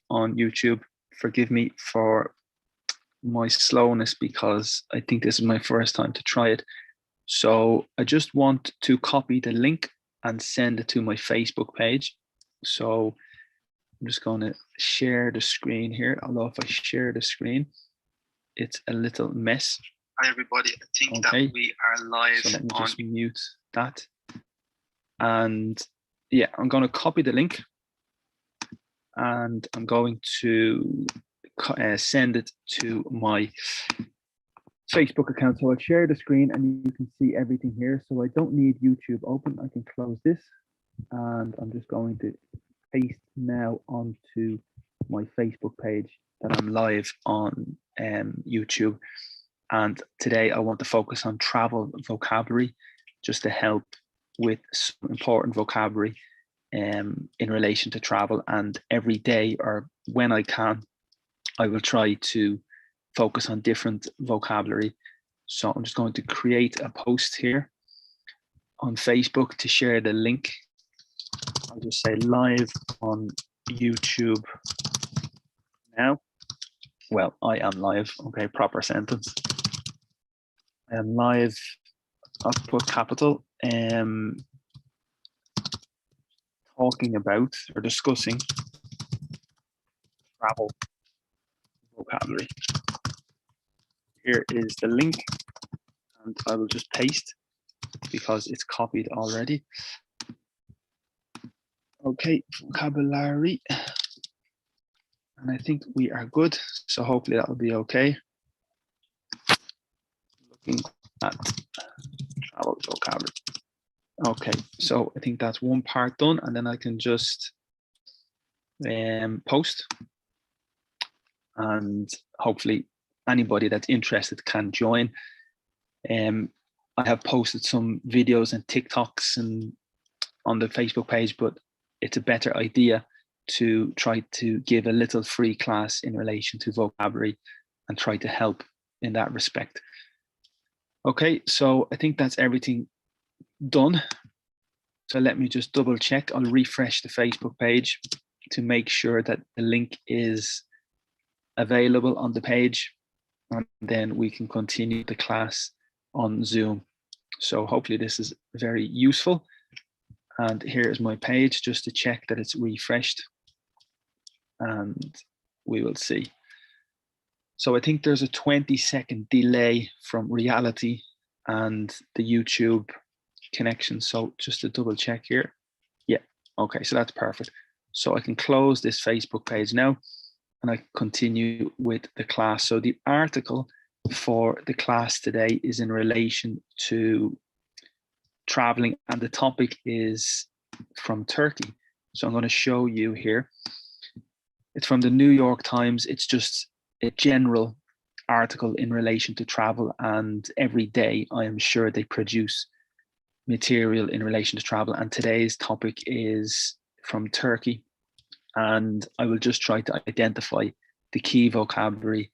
on YouTube. Forgive me for my slowness because I think this is my first time to try it. So I just want to copy the link and send it to my Facebook page. So I'm just going to share the screen here. Although if I share the screen, it's a little mess. Hi everybody, I think that we are live. So let me just mute that. And yeah, I'm going to copy the link and I'm going to send it to my Facebook account. So I'll share the screen and you can see everything here. So I don't need YouTube open. I can close this and I'm just going to paste now onto my Facebook page that I'm live on YouTube. And today I want to focus on travel vocabulary just to help with some important vocabulary in relation to travel. And every day or when I can, I will try to focus on different vocabulary. So I'm just going to create a post here on Facebook to share the link. I'll just say live on YouTube now. Well, I am live. Okay, proper sentence. I am live. I'll put capital. Talking about or discussing travel vocabulary. Here is the link, and I will just paste because it's copied already. Okay, vocabulary. And I think we are good. So hopefully that will be okay. Looking at travel vocabulary. Okay, so I think that's one part done, and then I can just post, and hopefully anybody that's interested can join. I have posted some videos and TikToks and on the Facebook page, but it's a better idea to try to give a little free class in relation to vocabulary and try to help in that respect. Okay, so I think that's everything done. So let me just double check. I'll refresh the Facebook page to make sure that the link is available on the page, and then we can continue the class on Zoom. So hopefully this is very useful. And here is my page just to check that it's refreshed, and we will see. So I think there's a 20-second delay from reality and the YouTube connection. So just to double check here. Yeah, okay, so that's perfect. So I can close this Facebook page now and I continue with the class. So the article for the class today is in relation to traveling, and the topic is from Turkey. So I'm going to show you here. It's from the New York Times. It's just a general article in relation to travel, and every day I am sure they produce material in relation to travel, and today's topic is from Turkey, and I will just try to identify the key vocabulary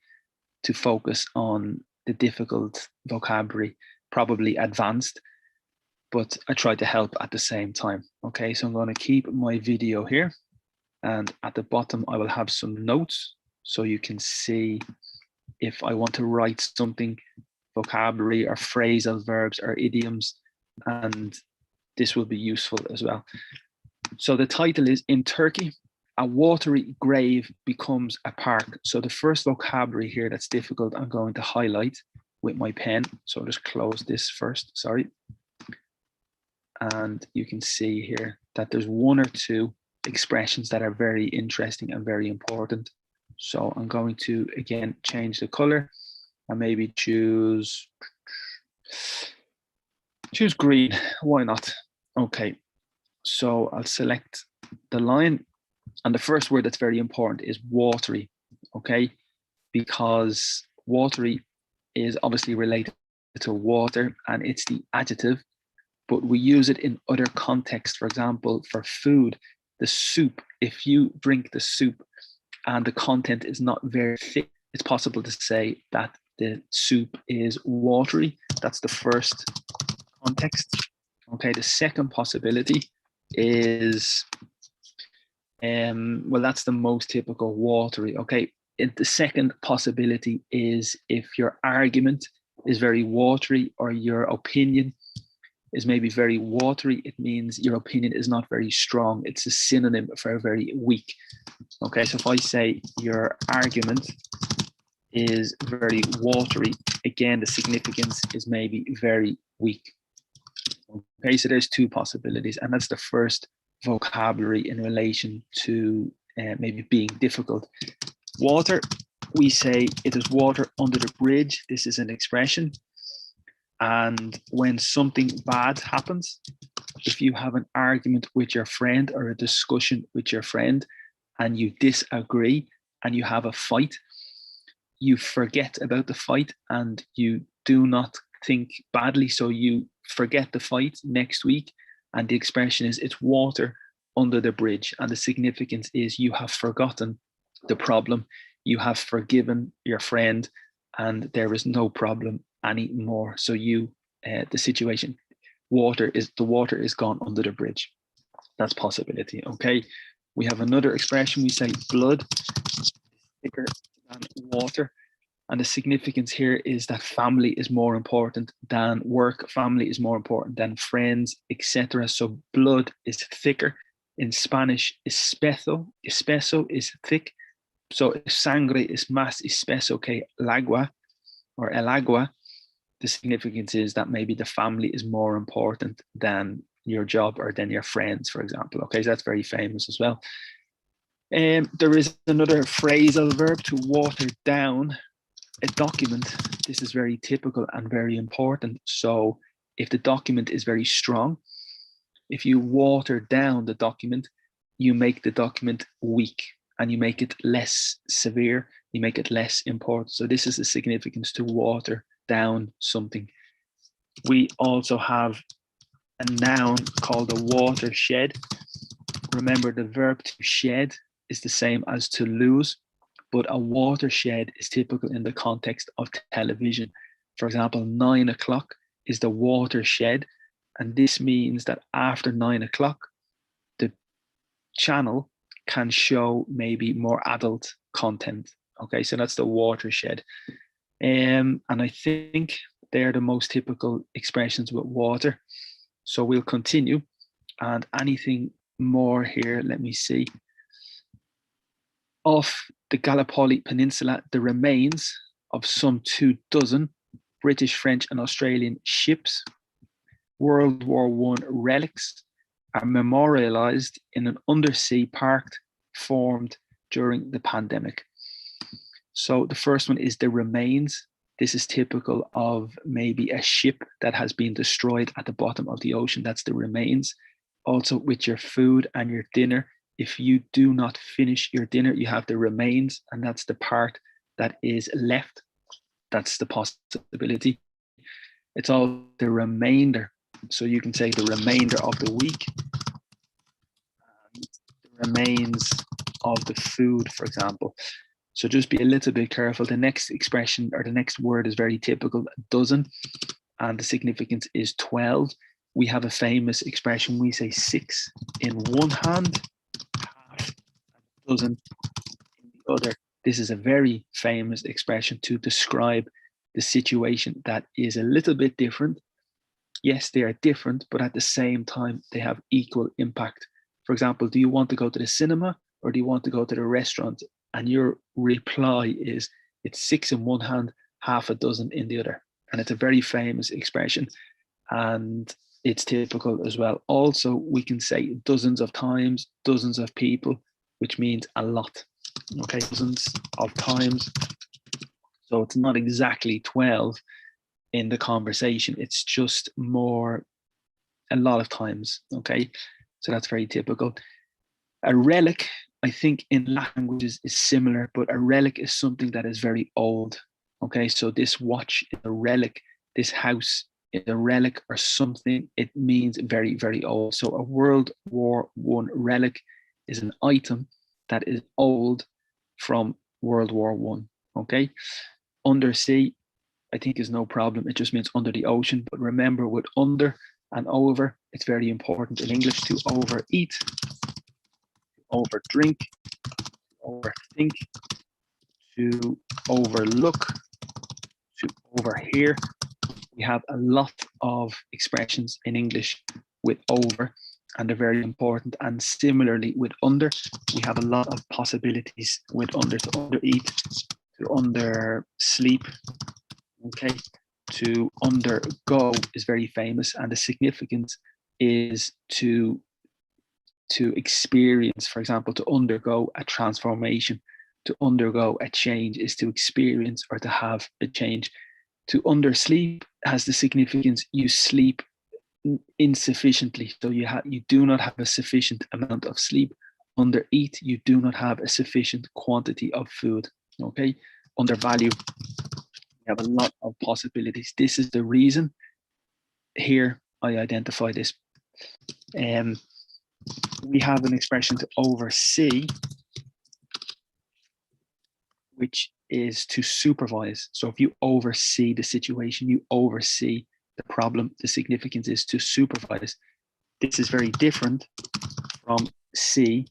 to focus on the difficult vocabulary, probably advanced, but I try to help at the same time. Okay, so I'm going to keep my video here, and at the bottom I will have some notes so you can see if I want to write something, vocabulary or phrasal verbs or idioms, and this will be useful as well. So the title is In Turkey, a watery grave becomes a park. So the first vocabulary here that's difficult, I'm going to highlight with my pen. So I'll just close this first, sorry. And you can see here that there's one or two expressions that are very interesting and very important. So I'm going to, again, change the color and maybe choose green. Why not? Okay, so I'll select the line. And the first word that's very important is watery, okay? Because watery is obviously related to water and it's the adjective, but we use it in other contexts. For example, for food, the soup, if you drink the soup and the content is not very thick, it's possible to say that the soup is watery. That's the first context. Okay, the second possibility is Well, that's the most typical, watery. Okay. The second possibility is if your argument is very watery or your opinion is maybe very watery, it means your opinion is not very strong. It's a synonym for very weak. Okay, so if I say your argument is very watery, again, the significance is maybe very weak. Okay, so there's two possibilities, and that's the first vocabulary in relation to maybe being difficult. Water, we say it is water under the bridge. This is an expression. And when something bad happens, if you have an argument with your friend or a discussion with your friend and you disagree and you have a fight, you forget about the fight and you do not think badly. So you forget the fight next week. And the expression is it's water under the bridge. And the significance is you have forgotten the problem, you have forgiven your friend, and there is no problem anymore. So the situation, the water is gone under the bridge. That's possibility. Okay. We have another expression. We say blood is thicker than water. And the significance here is that family is more important than work. Family is more important than friends, etc. So blood is thicker. In Spanish, espeso is thick. So sangre es más espeso que el agua, or el agua. The significance is that maybe the family is more important than your job or than your friends, for example. Okay, so that's very famous as well. There is another phrasal verb, to water down a document. This is very typical and very important. So if the document is very strong, if you water down the document, you make the document weak and you make it less severe, you make it less important. So this is the significance, to water down something. We also have a noun called a watershed. Remember, the verb to shed is the same as to lose, but a watershed is typical in the context of television. For example, 9 o'clock is the watershed, and this means that after 9 o'clock, the channel can show maybe more adult content. Okay, so that's the watershed. And I think they're the most typical expressions with water. So we'll continue. And anything more here, let me see. Off the Gallipoli Peninsula, the remains of some 24 British, French, and Australian ships, World War I relics, are memorialized in an undersea park formed during the pandemic. So the first one is the remains. This is typical of maybe a ship that has been destroyed at the bottom of the ocean. That's the remains. Also with your food and your dinner, if you do not finish your dinner, you have the remains, and that's the part that is left. That's the possibility. It's all the remainder. So you can say the remainder of the week, and the remains of the food, for example. So just be a little bit careful. The next expression or the next word is very typical, dozen, and the significance is 12. We have a famous expression. We say 6 in one hand, half a dozen in the other. This is a very famous expression to describe the situation that is a little bit different. Yes, they are different, but at the same time, they have equal impact. For example, do you want to go to the cinema or do you want to go to the restaurant? And your reply is, it's 6 in one hand, half a dozen in the other. And it's a very famous expression. And it's typical as well. Also, we can say dozens of times, dozens of people, which means a lot. Okay, dozens of times. So it's not exactly 12 in the conversation. It's just more, a lot of times. Okay, so that's very typical. A relic, I think in languages is similar, but a relic is something that is very old. Okay, so this watch is a relic, this house is a relic or something. It means very, very old. So a World War I relic is an item that is old from World War I. Okay, undersea, I think is no problem. It just means under the ocean. But remember, with under and over, it's very important in English to overeat. overdrink, overthink, to overlook, to overhear. We have a lot of expressions in English with over, and they're very important. And similarly with under, we have a lot of possibilities with under, to undereat, to undersleep, okay? To undergo is very famous, and the significance is to experience, for example, to undergo a transformation, to undergo a change is to experience or to have a change. To undersleep has the significance you sleep insufficiently, so you do not have a sufficient amount of sleep. Undereat, you do not have a sufficient quantity of food, okay? Undervalue, we have a lot of possibilities. This is the reason here I identify this. We have an expression to oversee, which is to supervise. So if you oversee the situation, you oversee the problem, the significance is to supervise. This is very different from sea,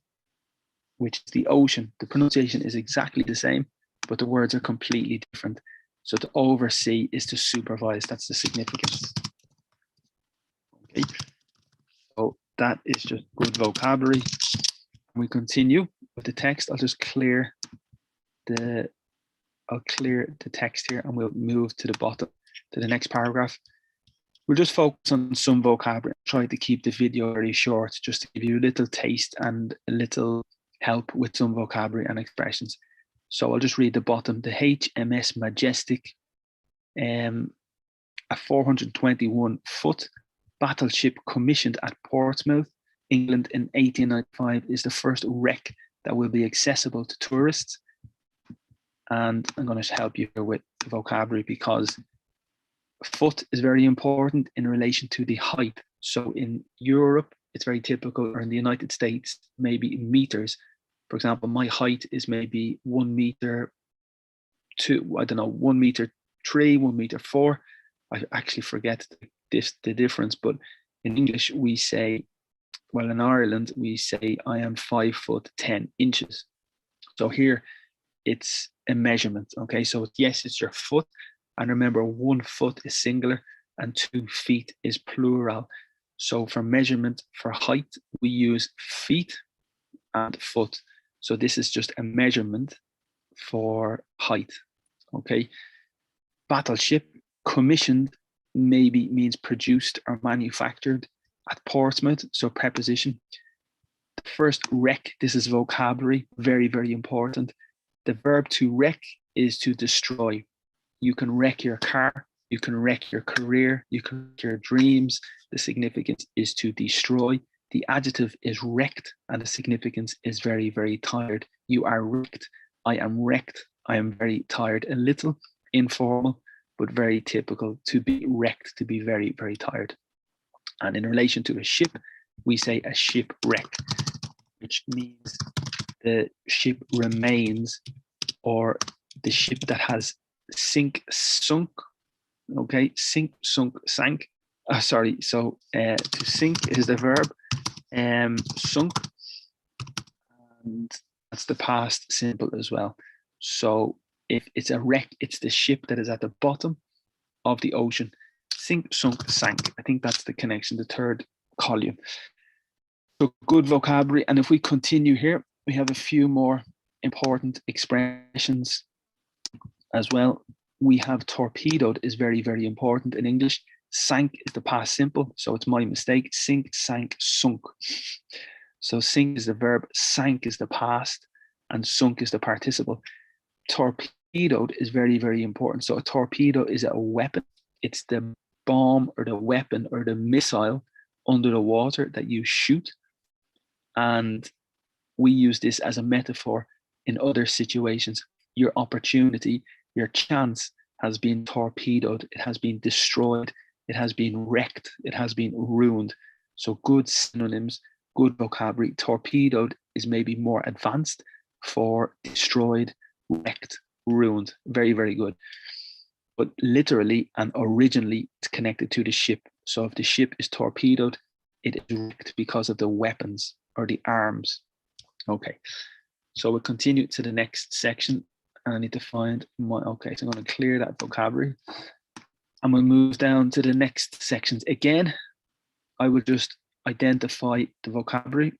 which is the ocean. The pronunciation is exactly the same, but the words are completely different. So to oversee is to supervise. That's the significance. Okay. So that is just good vocabulary. We continue with the text. I'll clear the text here, and we'll move to the bottom, to the next paragraph. We'll just focus on some vocabulary. Try to keep the video very short, just to give you a little taste and a little help with some vocabulary and expressions. So I'll just read the bottom. The HMS Majestic, a 421-foot battleship commissioned at Portsmouth, England in 1895, is the first wreck that will be accessible to tourists. And I'm going to help you here with the vocabulary, because foot is very important in relation to the height. So in Europe, it's very typical, or in the United States, maybe in meters. For example, my height is maybe 1 meter 2, I don't know, 1 meter 3, 1 meter 4. I actually forget the difference, but in English we say, well, in Ireland we say I am 5 foot 10 inches. So here it's a measurement, okay? So yes, it's your foot, and remember 1 foot is singular and 2 feet is plural. So for measurement for height, we use feet and foot. So this is just a measurement for height, okay? Battleship, commissioned, maybe means produced or manufactured at Portsmouth, so preposition. The first wreck, this is vocabulary, very, very important. The verb to wreck is to destroy. You can wreck your car, you can wreck your career, you can wreck your dreams. The significance is to destroy. The adjective is wrecked, and the significance is very, very tired. You are wrecked. I am wrecked. I am very tired. A little informal, but very typical. To be wrecked, to be very, very tired. And in relation to a ship, we say a shipwreck, which means the ship remains, or the ship that has sunk, okay, sink, sunk, sank. Sorry, so to sink is the verb, sunk, and that's the past simple as well. So if it's a wreck, it's the ship that is at the bottom of the ocean. Sink, sunk, sank. I think that's the connection, the third column. So good vocabulary. And if we continue here, we have a few more important expressions as well. We have torpedoed is very, very important in English. Sank is the past simple, so it's my mistake. Sink, sank, sunk. So sink is the verb, sank is the past, and sunk is the participle. Torpedoed is very, very important. So a torpedo is a weapon. It's the bomb or the weapon or the missile under the water that you shoot. And we use this as a metaphor in other situations. Your opportunity, your chance has been torpedoed. It has been destroyed. It has been wrecked. It has been ruined. So good synonyms, good vocabulary. Torpedoed is maybe more advanced for destroyed, wrecked, ruined. Very, very good. But literally and originally, it's connected to the ship. So if the ship is torpedoed, it is wrecked because of the weapons or the arms. Okay, so we'll continue to the next section, and I need to find my, okay, so I'm going to clear that vocabulary. And we'll move down to the next sections. Again, I will just identify the vocabulary.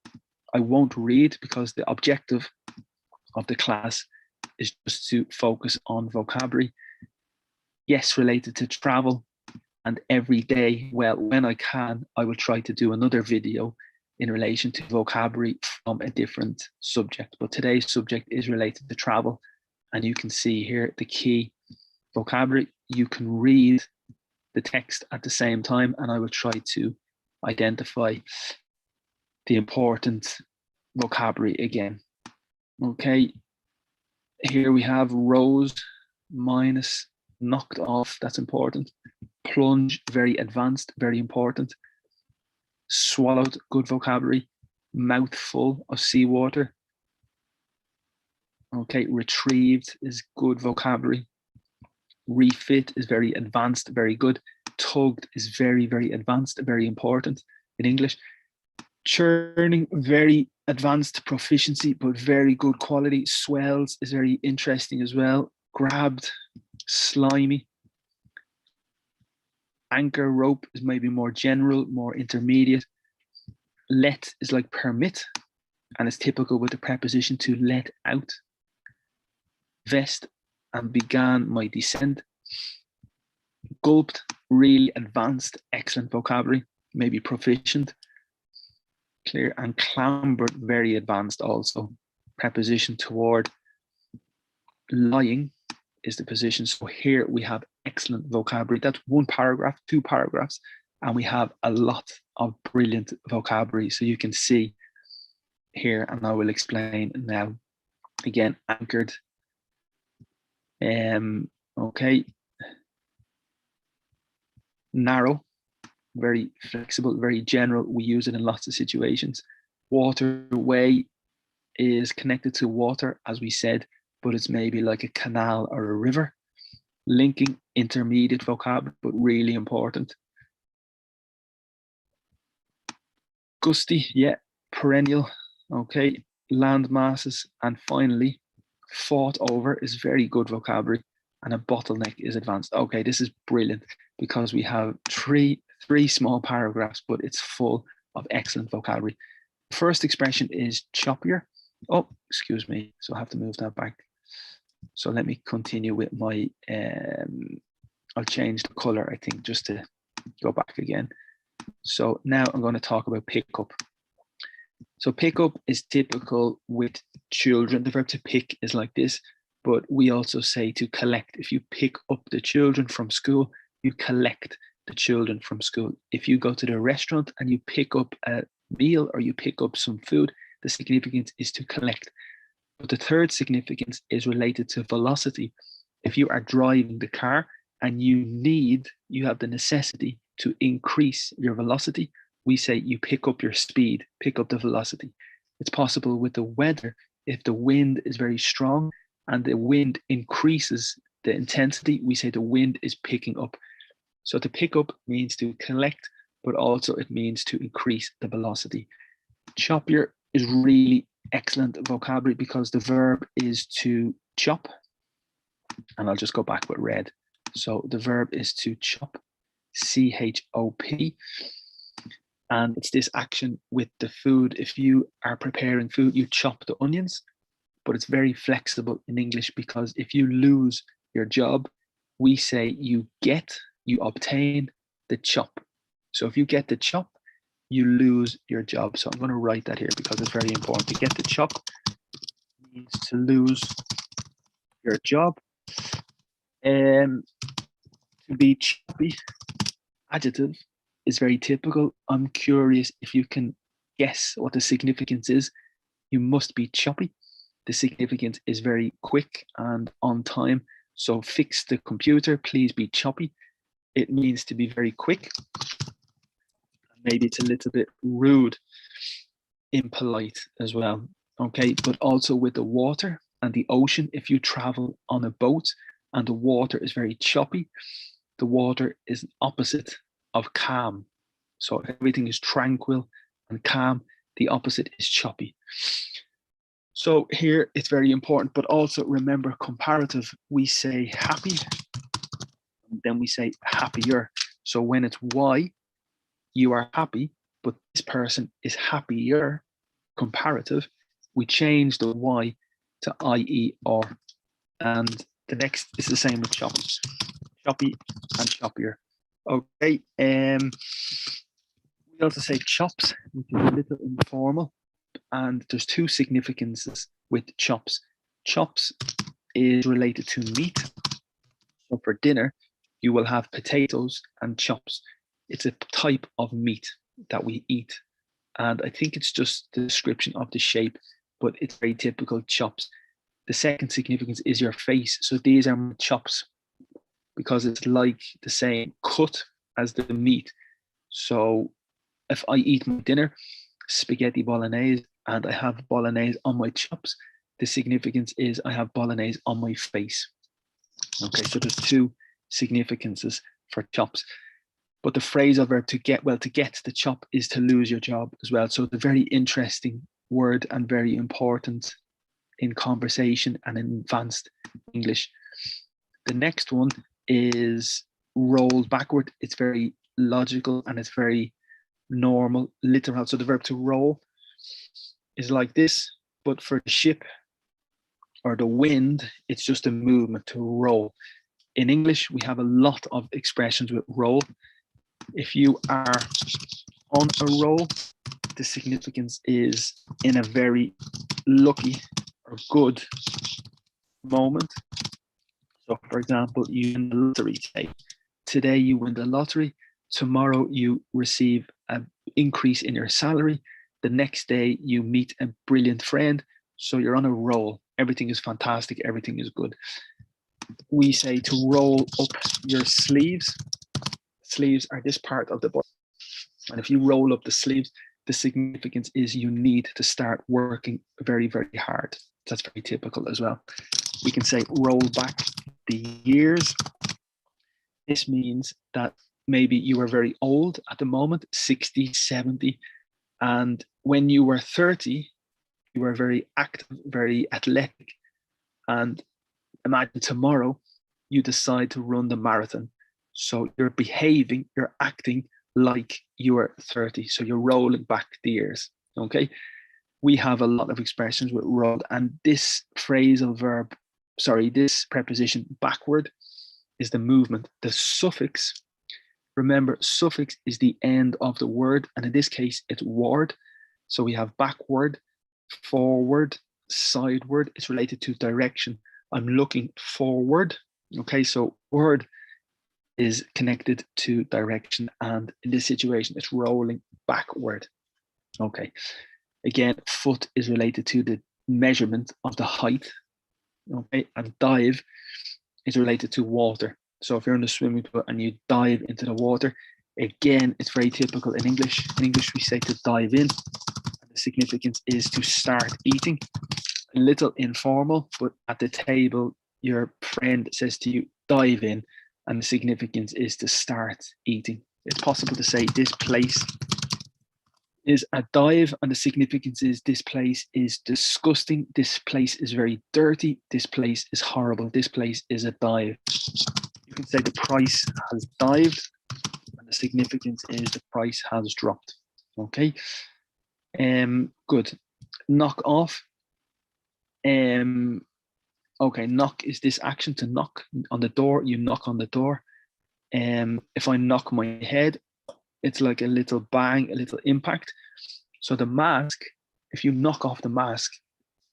I won't read because the objective of the class is just to focus on vocabulary. Yes, related to travel, and every day, well, when I can, I will try to do another video in relation to vocabulary from a different subject. But today's subject is related to travel. And you can see here the key vocabulary. You can read the text at the same time, and I will try to identify the important vocabulary again. Okay, here we have rose minus knocked off, that's important. Plunge, very advanced, very important. Swallowed, good vocabulary. Mouthful of seawater. Okay, retrieved is good vocabulary. Refit is very advanced, very good. Tugged is very, very advanced, very important in English. Churning, very advanced proficiency, but very good quality. Swells is very interesting as well. Grabbed, slimy. Anchor, rope is maybe more general, more intermediate. Let is like permit, and it's typical with the preposition to let out. Vest and began my descent. Gulped, really advanced, excellent vocabulary, maybe proficient. Clear. And clambered, very advanced also. Preposition toward. Lying is the position. So here we have excellent vocabulary. That's one paragraph, 2 paragraphs, and we have a lot of brilliant vocabulary. So you can see here, and I will explain now. Again, anchored. Okay. Narrow, very flexible, very general. We use it in lots of situations. Waterway is connected to water, as we said, but it's maybe like a canal or a river. Linking, intermediate vocabulary, but really important. Gusty, yeah, perennial. Okay, land masses. And finally, fought over is very good vocabulary, and a bottleneck is advanced. Okay, this is brilliant because we have three small paragraphs, but it's full of excellent vocabulary. The first expression is choppier. Oh, excuse me. So I have to move that back. So let me continue with my, I'll change the color, I think, just to go back again. So now I'm going to talk about pickup. So pickup is typical with children. The verb to pick is like this, but we also say to collect. If you pick up the children from school, you collect the children from school. If you go to the restaurant and you pick up a meal or you pick up some food, the significance is to collect. But the third significance is related to velocity. If you are driving the car and you have the necessity to increase your velocity, we say you pick up your speed, pick up the velocity. It's possible with the weather. If the wind is very strong and the wind increases the intensity, we say the wind is picking up. So to pick up means to collect, but also it means to increase the velocity. Choppier is really excellent vocabulary because the verb is to chop. And I'll just go back with red. So the verb is to chop, C-H-O-P. And it's this action with the food. If you are preparing food, you chop the onions, but it's very flexible in English because if you lose your job, we say you obtain the chop. So if you get the chop, you lose your job. So I'm going to write that here because it's very important. To get the chop means to lose your job. To be choppy, adjective, is very typical. I'm curious if you can guess what the significance is. You must be choppy. The significance is very quick and on time. So fix the computer, please be choppy. It means to be very quick. Maybe it's a little bit rude, impolite as well. Okay, but also with the water and the ocean, if you travel on a boat and the water is very choppy, the water is opposite of calm. So if everything is tranquil and calm, the opposite is choppy. So here it's very important, but also remember comparative. We say happy, then we say happier. So when it's Y, you are happy, but this person is happier, comparative, we change the Y to IER. And the next is the same with shopping. Shoppy and shoppier. Okay. We also say chops, which is a little informal. And there's two significances with chops. Chops is related to meat. So for dinner, you will have potatoes and chops. It's a type of meat that we eat. And I think it's just the description of the shape, but it's very typical chops. The second significance is your face. So these are my chops because it's like the same cut as the meat. So if I eat my dinner, spaghetti bolognese, and I have bolognese on my chops, the significance is I have bolognese on my face. Okay, so there's two significances for chops. But the phrasal verb to get, well, to get the chop is to lose your job as well. So it's a very interesting word and very important in conversation and in advanced English. The next one is roll backward. It's very logical and it's very normal, literal. So the verb to roll is like this, but for the ship or the wind, it's just a movement to roll. In English, we have a lot of expressions with roll. If you are on a roll, the significance is in a very lucky or good moment. So, for example, you win the lottery today. Today you win the lottery. Tomorrow you receive an increase in your salary. The next day you meet a brilliant friend. So you're on a roll. Everything is fantastic. Everything is good. We say to roll up your sleeves. Sleeves are this part of the body. And if you roll up the sleeves, the significance is you need to start working very, very hard. That's very typical as well. We can say roll back the years. This means that maybe you are very old at the moment, 60, 70. And when you were 30, you were very active, very athletic. And imagine tomorrow you decide to run the marathon. So you're behaving, you're acting like you are 30. So you're rolling back the years. Okay. We have a lot of expressions with roll, and this phrasal verb, this preposition backward is the movement. The suffix, remember, suffix is the end of the word, and in this case, it's ward. So we have backward, forward, sideward. It's related to direction. I'm looking forward. Okay, so word is connected to direction, and in this situation, it's rolling backward. Okay. Again, foot is related to the measurement of the height. Okay, and dive is related to water. So if you're in the swimming pool and you dive into the water, again, it's very typical in English. In English, we say to dive in. And the significance is to start eating. A little informal, but at the table, your friend says to you, dive in. And the significance is to start eating. It's possible to say this place is a dive, and the significance is this place is disgusting, this place is very dirty, this place is horrible, this place is a dive. You can say the price has dived, and the significance is the price has dropped. Okay. Good. Knock off. Okay, knock is this action to knock on the door. You knock on the door. If I knock my head, it's like a little bang, a little impact. So the mask, if you knock off the mask,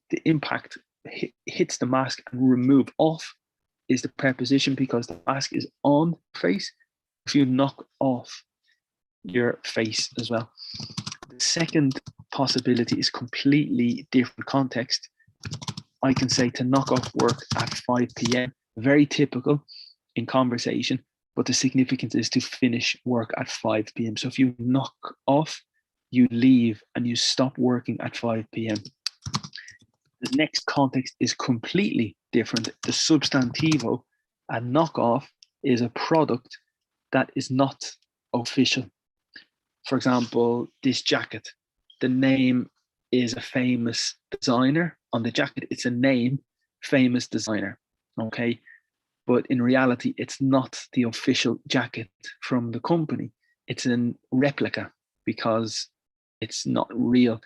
the impact hits the mask, and remove off is the preposition because the mask is on face. If you knock off your face as well. The second possibility is completely different context. I can say to knock off work at 5 p.m. Very typical in conversation, but the significance is to finish work at 5 p.m. So if you knock off, you leave and you stop working at 5 p.m. The next context is completely different. The substantivo, a knockoff, is a product that is not official. For example, this jacket, the name is a famous designer on the jacket. It's a name, famous designer. Okay. But in reality, it's not the official jacket from the company. It's a replica because it's not real.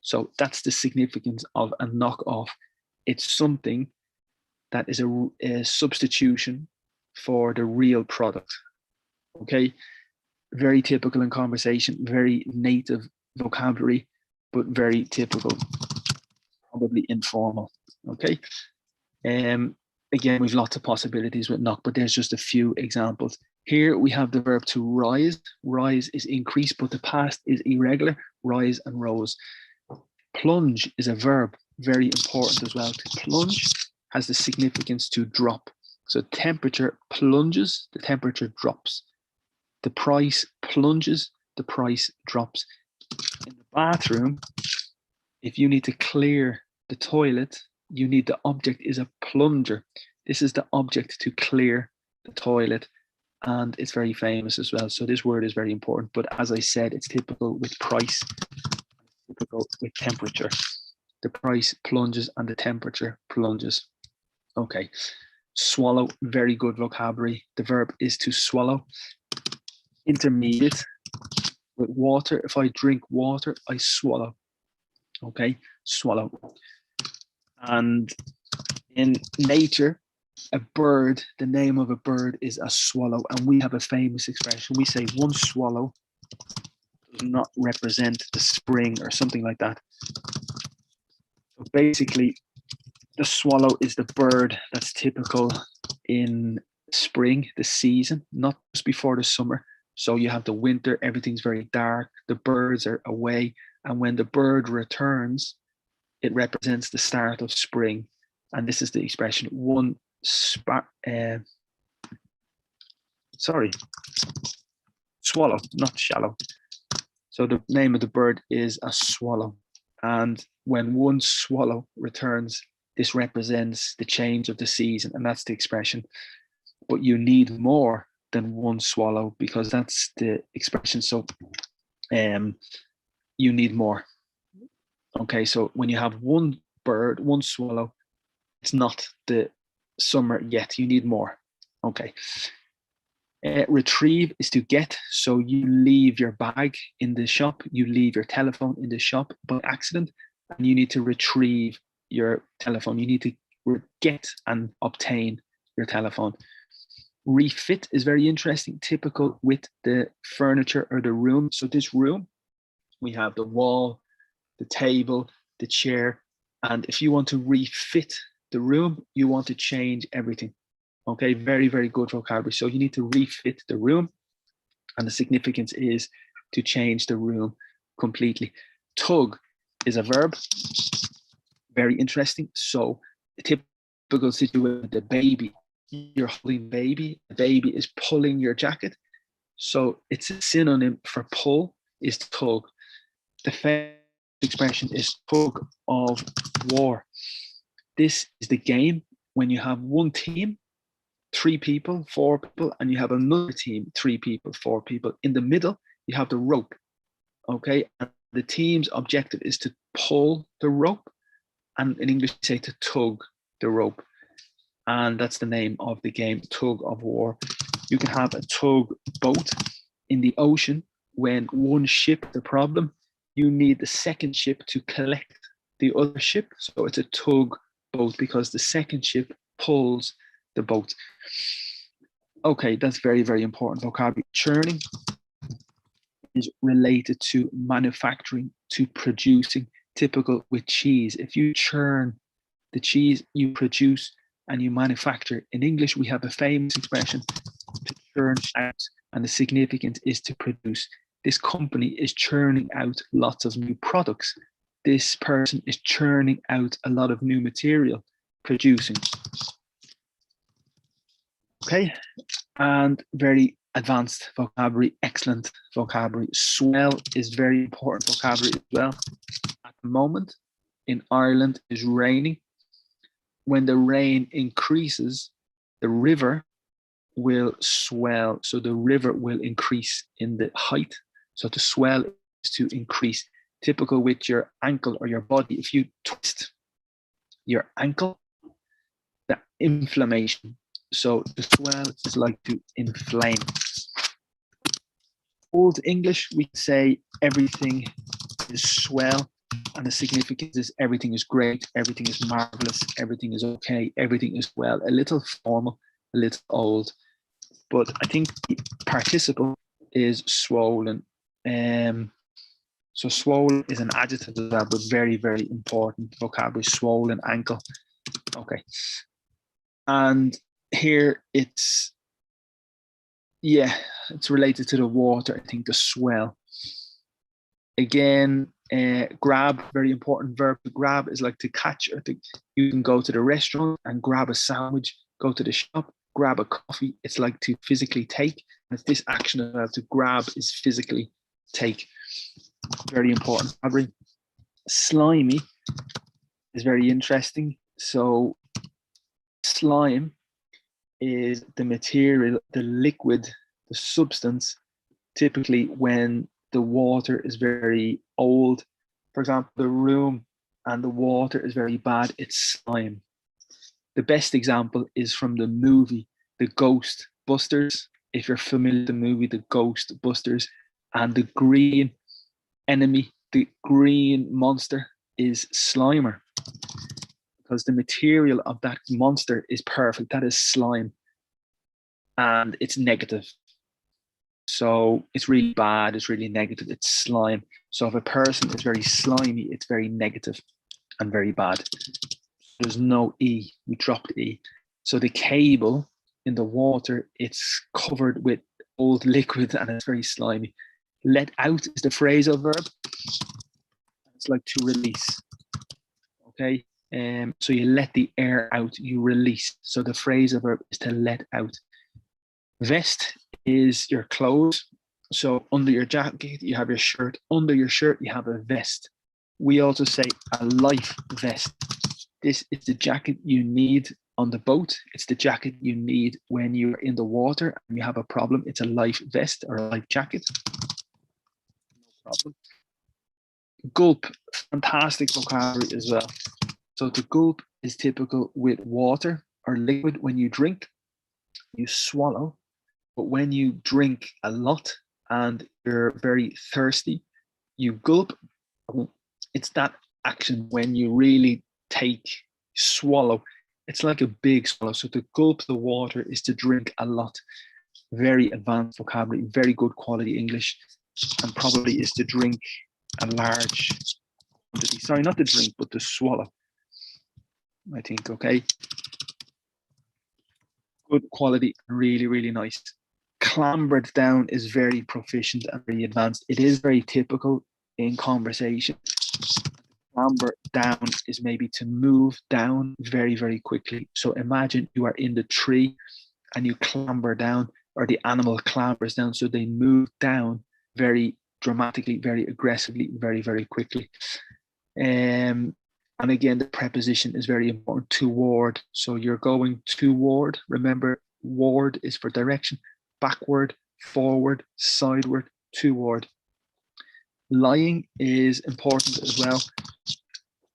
So that's the significance of a knockoff. It's something that is a substitution for the real product. Okay. Very typical in conversation, very native vocabulary, but very typical, probably informal. Okay. Again, we've lots of possibilities with knock, but there's just a few examples. Here we have the verb to rise. Rise is increase, but the past is irregular. Rise and rose. Plunge is a verb, very important as well. To plunge has the significance to drop. So temperature plunges, the temperature drops. The price plunges, the price drops. In the bathroom, if you need to clear the toilet, you need the object is a plunger. This is the object to clear the toilet, and it's very famous as well. So this word is very important, but as I said, it's typical with price, typical with temperature. The price plunges and the temperature plunges. Okay, swallow, very good vocabulary. The verb is to swallow. Intermediate with water. If I drink water, I swallow. Okay, swallow. And in nature, a bird, the name of a bird is a swallow. And we have a famous expression. We say one swallow does not represent the spring or something like that. So basically, the swallow is the bird that's typical in spring, the season, not just before the summer. So you have the winter, everything's very dark, the birds are away. And when the bird returns, it represents the start of spring. And this is the expression, swallow, not shallow. So the name of the bird is a swallow. And when one swallow returns, this represents the change of the season. And that's the expression. But you need more than one swallow, because that's the expression. So you need more. Okay, so when you have one bird, one swallow, it's not the summer yet. You need more. Okay. Retrieve is to get. So you leave your bag in the shop, you leave your telephone in the shop by accident, and you need to retrieve your telephone. You need to get and obtain your telephone. Refit is very interesting, typical with the furniture or the room. So this room, we have the wall, the table, the chair. And if you want to refit the room, you want to change everything. Okay, very, very good vocabulary. So you need to refit the room. And the significance is to change the room completely. Tug is a verb. Very interesting. So a typical situation, the baby, you're holding baby, the baby is pulling your jacket. So it's a synonym for pull is tug. The famous expression is tug of war. This is the game when you have one team, 3 people, 4 people, and you have another team, 3 people, 4 people. In the middle, you have the rope. Okay, and the team's objective is to pull the rope, and in English, we say to tug the rope. And that's the name of the game, tug of war. You can have a tug boat in the ocean. When one ship, the problem, you need the second ship to collect the other ship. So it's a tug boat because the second ship pulls the boat. Okay, that's very, very important vocabulary. Churning is related to manufacturing, to producing, typical with cheese. If you churn the cheese, you produce and you manufacture. In English, we have a famous expression, to churn out, and the significance is to produce. This company is churning out lots of new products. This person is churning out a lot of new material, producing. Okay, and very advanced vocabulary, excellent vocabulary. Swell is very important vocabulary as well. At the moment, in Ireland, is raining. When the rain increases, the river will swell. So the river will increase in the height. So to swell is to increase. typical with your ankle or your body. If you twist your ankle, the inflammation. So to swell is like to inflame. Old English, we say everything is swell, and the significance is everything is great, everything is marvelous, everything is okay, everything is well. A little formal, a little old, but I think the participle is swollen. So swollen is an adjective as well, but very, very important vocabulary. Swollen ankle. Okay. And here it's, yeah, it's related to the water, I think, the swell. Again, grab, very important verb. To grab is like to catch, or to, you can go to the restaurant and grab a sandwich, go to the shop, grab a coffee. It's like to physically take. And it's this action as well. To grab is physically take. Very important. Slimy is very interesting. So slime is the material, the liquid, the substance, typically when the water is very old. For example, the room and the water is very bad, it's slime. The best example is from the movie, The Ghostbusters. If you're familiar with the movie, The Ghostbusters, and the green enemy, the green monster is Slimer, because the material of that monster is perfect. That is slime, and it's negative. So it's really bad, it's really negative, it's slime. So if a person is very slimy, it's very negative and very bad. There's no E, we dropped E. So the cable in the water, it's covered with old liquid and it's very slimy. Let out is the phrasal verb. It's like to release, okay? So you let the air out, you release. So the phrasal verb is to let out. Vest is your clothes. So under your jacket, you have your shirt. Under your shirt, you have a vest. We also say a life vest. This is the jacket you need on the boat. It's the jacket you need when you're in the water and you have a problem. It's a life vest or a life jacket. No problem. Gulp, fantastic vocabulary as well. So the gulp is typical with water or liquid. When you drink, you swallow. But when you drink a lot and you're very thirsty, you gulp. It's that action when you really swallow. It's like a big swallow. So to gulp the water is to drink a lot. Very advanced vocabulary, very good quality English, and probably is to drink a large quantity. Sorry, not to drink, but to swallow, I think, okay? Good quality, really, really nice. Clambered down is very proficient and very advanced. It is very typical in conversation. Clamber down is maybe to move down very, very quickly. So imagine you are in the tree and you clamber down, or the animal clambers down. So they move down very dramatically, very aggressively, very, very quickly. And again, the preposition is very important, toward. So you're going toward. Remember, ward is for direction. Backward, forward, sideward, toward. Lying is important as well.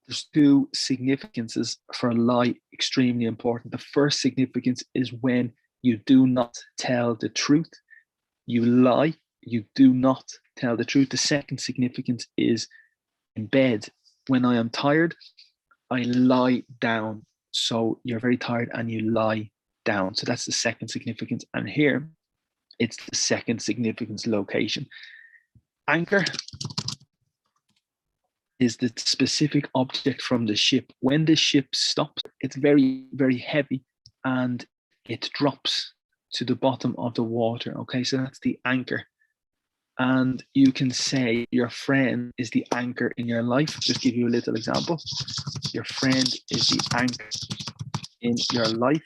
There's two significances for a lie, extremely important. The first significance is when you do not tell the truth. You lie, you do not tell the truth. The second significance is in bed. When I am tired, I lie down. So you're very tired and you lie down. So that's the second significance. And here, it's the second significance location. Anchor is the specific object from the ship. When the ship stops, it's very, very heavy and it drops to the bottom of the water. Okay, so that's the anchor. And you can say your friend is the anchor in your life. Just give you a little example. Your friend is the anchor in your life.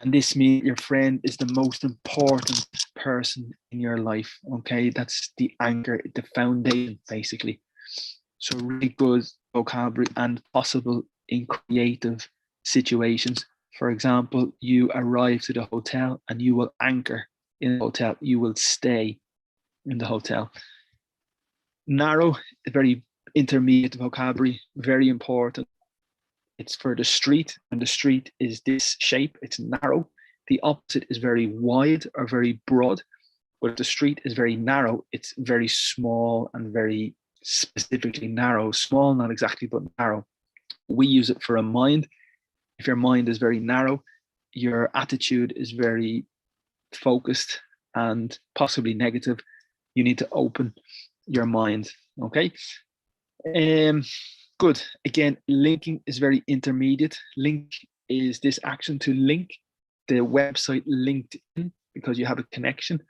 And this means your friend is the most important person in your life. Okay, that's the anchor, the foundation, basically. So really good vocabulary and possible in creative situations. For example, you arrive to the hotel and you will anchor in the hotel. You will stay in the hotel. Narrow, a very intermediate vocabulary, very important. It's for the street, and the street is this shape, it's narrow. The opposite is very wide or very broad, but if the street is very narrow, it's very small and very specifically narrow. Small, not exactly, but narrow. We use it for a mind. If your mind is very narrow, your attitude is very focused and possibly negative. You need to open your mind. Okay. Good. Again, linking is very intermediate. Link is this action to link the website LinkedIn because you have a connection.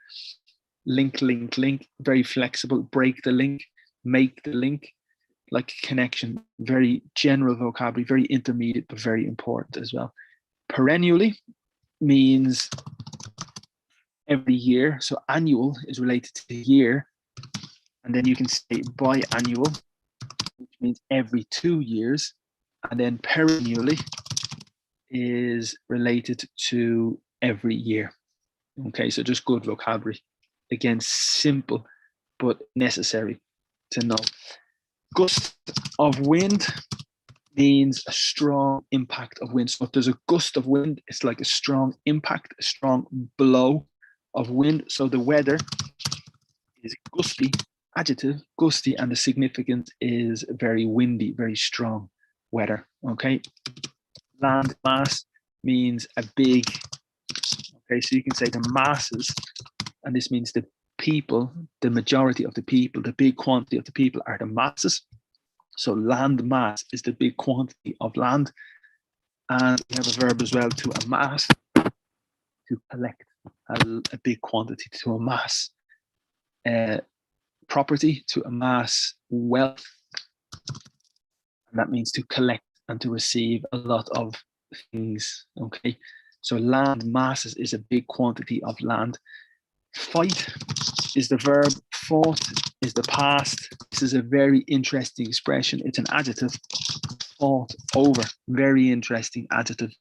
Link, link, link. Very flexible. Break the link. Make the link. Like connection. Very general vocabulary. Very intermediate, but very important as well. Perennially means every year. So annual is related to the year. And then you can say biannual, which means every 2 years. And then perennially is related to every year. Okay, so just good vocabulary. Again, simple, but necessary to know. Gust of wind means a strong impact of wind. So if there's a gust of wind, it's like a strong impact, a strong blow of wind. So the weather is gusty, adjective, gusty, and the significance is very windy, very strong weather. Okay. Land mass means a big, okay, so you can say the masses, and this means the people, the majority of the people, the big quantity of the people are the masses. So land mass is the big quantity of land. And we have a verb as well, to amass, to collect a big quantity, to amass property, to amass wealth. And that means to collect and to receive a lot of things. Okay, so land masses is a big quantity of land. Fight is the verb, fought is the past. This is a very interesting expression. It's an adjective, fought over, very interesting adjective.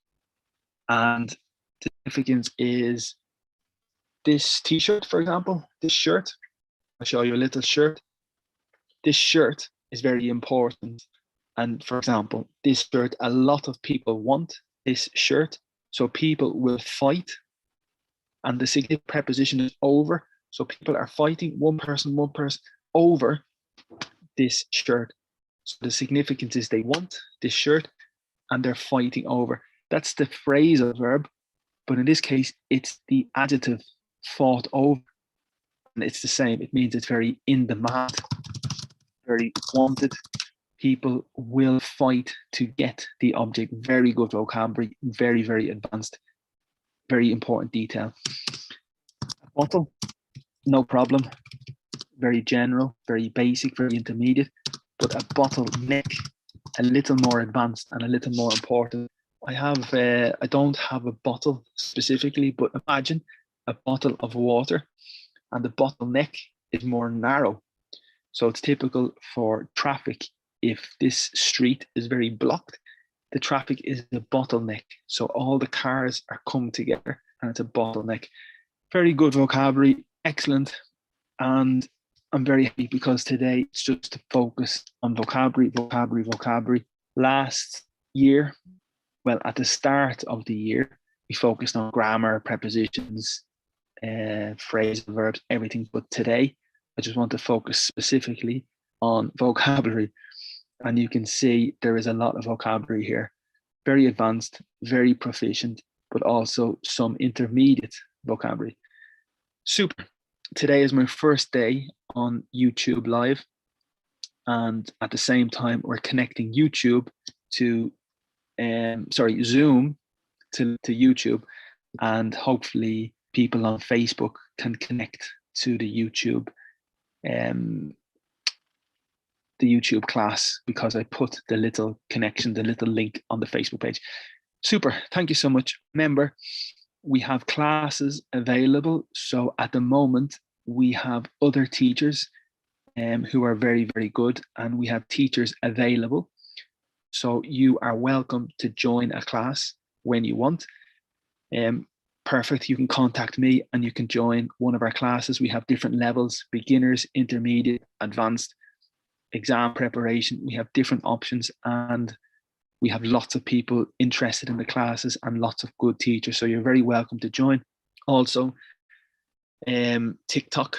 And the significance is this t-shirt, for example, this shirt. I'll show you a little shirt. This shirt is very important. And for example, this shirt, a lot of people want this shirt. So people will fight. And the significant preposition is over. So people are fighting, one person over this shirt. So the significance is they want this shirt and they're fighting over. That's the phrasal verb. But in this case, it's the adjective fought over. And it's the same. It means it's very in demand, very wanted. People will fight to get the object. Very good vocabulary, very, very advanced, very important detail. Bottle, no problem. Very general, very basic, very intermediate. But a bottleneck, a little more advanced and a little more important. I don't have a bottle specifically, but imagine a bottle of water and the bottleneck is more narrow. So it's typical for traffic. If this street is very blocked, the traffic is a bottleneck. So all the cars are come together and it's a bottleneck. Very good vocabulary, excellent. And I'm very happy because today it's just to focus on vocabulary, vocabulary, vocabulary. Last year, well, at the start of the year, we focused on grammar, prepositions, phrasal verbs, everything. But today, I just want to focus specifically on vocabulary. And you can see there is a lot of vocabulary here. Very advanced, very proficient, but also some intermediate vocabulary. Super. Today is my first day on YouTube Live. And at the same time, we're connecting YouTube to, Zoom to YouTube. And hopefully people on Facebook can connect to the YouTube class, because I put the little connection, the little link on the Facebook page. Super. Thank you so much. Remember, we have classes available. So at the moment, we have other teachers who are very, very good, and we have teachers available. So you are welcome to join a class when you want. Perfect. You can contact me and you can join one of our classes. We have different levels: beginners, intermediate, advanced. exam preparation. We have different options, and we have lots of people interested in the classes and lots of good teachers. So you're very welcome to join. Also, TikTok.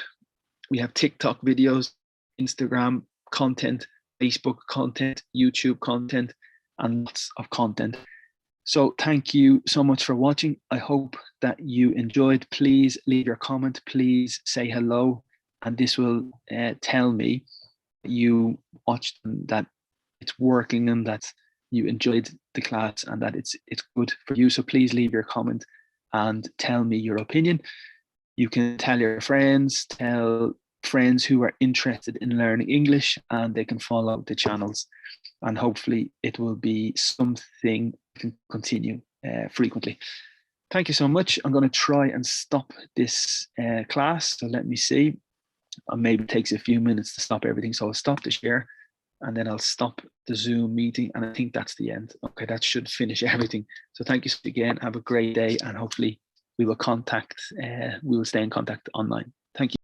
We have TikTok videos, Instagram content, Facebook content, YouTube content, and lots of content. So thank you so much for watching. I hope that you enjoyed. Please leave your comment. Please say hello. And this will tell me you watched and that it's working and that you enjoyed the class and that it's good for you. So please leave your comment and tell me your opinion. You can tell your friends, tell friends who are interested in learning English, and they can follow the channels, and hopefully it will be something you can continue frequently. Thank you so much. I'm going to try and stop this class. So let me see. Maybe it takes a few minutes to stop everything. So I'll stop the share and then I'll stop the Zoom meeting. And I think that's the end. Okay, that should finish everything. So thank you again. Have a great day, and hopefully we will stay in contact online. Thank you.